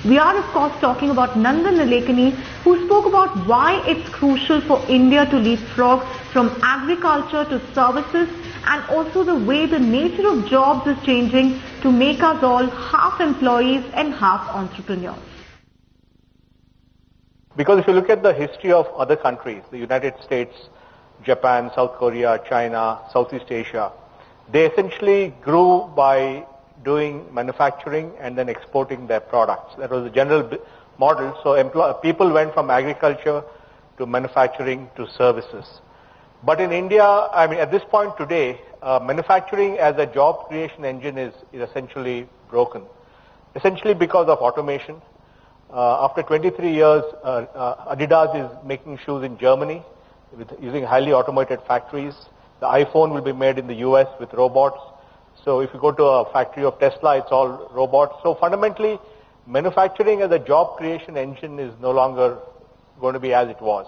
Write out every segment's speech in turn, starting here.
We are of course talking about Nandan Nilekani, who spoke about why it's crucial for India to leapfrog from agriculture to services, and also the way the nature of jobs is changing to make us all half employees and half entrepreneurs. Because if you look at the history of other countries, the United States, Japan, South Korea, China, Southeast Asia, they essentially grew by doing manufacturing and then exporting their products. That was the general model. So people went from agriculture to manufacturing to services. But in India, I mean, at this point today, manufacturing as a job creation engine is essentially broken. Essentially because of automation. After 23 years, Adidas is making shoes in Germany using highly automated factories. The iPhone will be made in the US with robots. So if you go to a factory of Tesla, it's all robots. So fundamentally, manufacturing as a job creation engine is no longer going to be as it was.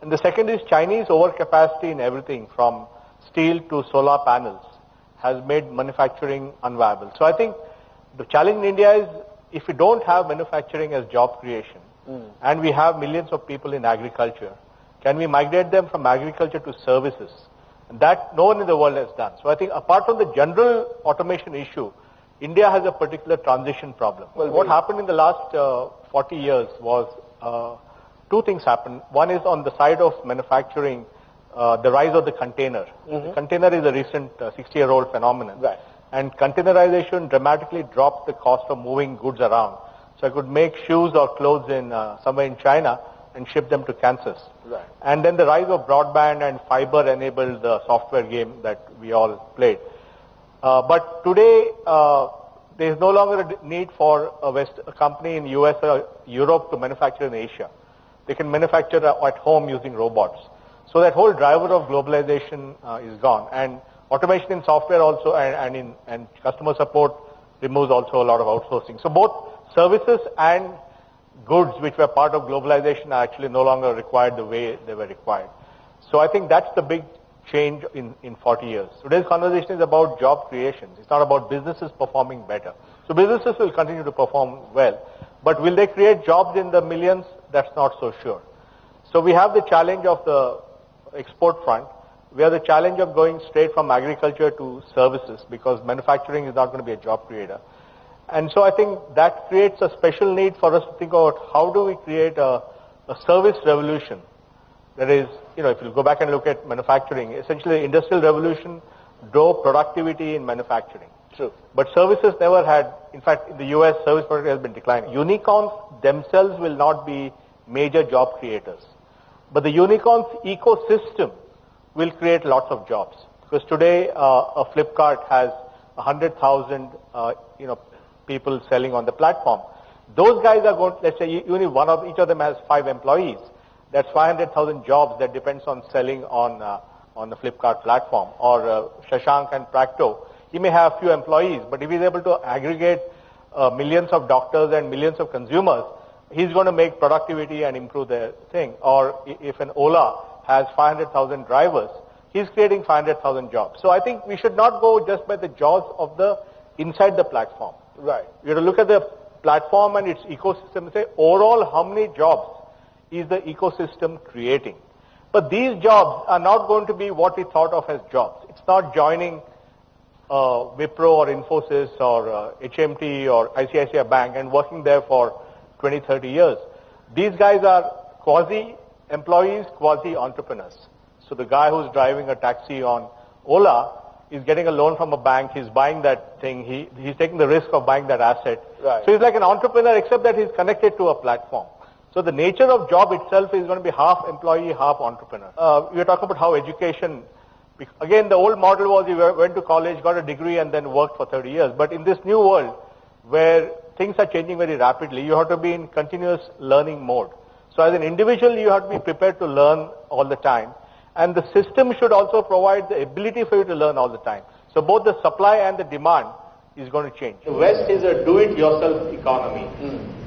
And the second is Chinese overcapacity in everything from steel to solar panels has made manufacturing unviable. So I think the challenge in India is if we don't have manufacturing as job creation and we have millions of people in agriculture, can we migrate them from agriculture to services? And that no one in the world has done. So I think apart from the general automation issue, India has a particular transition problem. Well, what happened in the last 40 years was two things happened. One is on the side of manufacturing, the rise of the container. The container is a recent 60-year-old phenomenon. Right. And containerization dramatically dropped the cost of moving goods around. So I could make shoes or clothes in somewhere in China and ship them to Kansas. Right. And then the rise of broadband and fiber enabled the software game that we all played. But today, there is no longer a need for a company in US or Europe to manufacture in Asia. They can manufacture at home using robots. So that whole driver of globalization is gone. And automation in software also and customer support removes also a lot of outsourcing. So both services and goods which were part of globalization are actually no longer required the way they were required. So I think that's the big change in 40 years. Today's conversation is about job creation. It's not about businesses performing better. So businesses will continue to perform well. But will they create jobs in the millions? That's not so sure. So we have the challenge of the export front. We have the challenge of going straight from agriculture to services because manufacturing is not going to be a job creator. And so I think that creates a special need for us to think about how do we create a service revolution. That is, if you go back and look at manufacturing, essentially the industrial revolution drove productivity in manufacturing. True. But services never had, in fact, in the US, service productivity has been declining. Unicorns themselves will not be major job creators. But the unicorns ecosystem will create lots of jobs. Because today, a Flipkart has 100,000, people selling on the platform. Those guys are going, let's say, each of them has 5 employees. That's 500,000 jobs that depends on selling on the Flipkart platform. Or Shashank and Practo, he may have few employees, but if he's able to aggregate millions of doctors and millions of consumers, he's going to make productivity and improve their thing. Or if an Ola has 500,000 drivers, he's creating 500,000 jobs. So I think we should not go just by the jobs of the inside the platform. Right. We have to look at the platform and its ecosystem and say, overall, how many jobs is the ecosystem creating? But these jobs are not going to be what we thought of as jobs. It's not joining Wipro or Infosys or HMT or ICICI Bank and working there for 20, 30 years. These guys are quasi-employees, quasi-entrepreneurs. So the guy who's driving a taxi on Ola is getting a loan from a bank, he's buying that thing, he's taking the risk of buying that asset. Right. So he's like an entrepreneur except that he's connected to a platform. So the nature of job itself is going to be half employee, half entrepreneur. We were talking about how education, again the old model was you went to college, got a degree and then worked for 30 years. But in this new world where things are changing very rapidly, you have to be in continuous learning mode. So as an individual you have to be prepared to learn all the time. And the system should also provide the ability for you to learn all the time. So both the supply and the demand is going to change. The West is a do-it-yourself economy,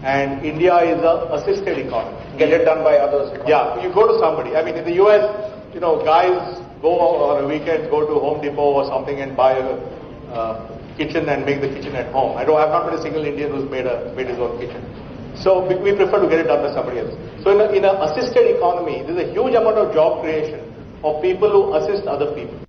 and India is a assisted economy. Get it done by others. Yeah, you go to somebody. I mean, in the US, guys go on a weekend, go to Home Depot or something and buy a kitchen and make the kitchen at home. I've not met a single Indian who's made his own kitchen. So we prefer to get it done by somebody else. So in an assisted economy, there's a huge amount of job creation of people who assist other people.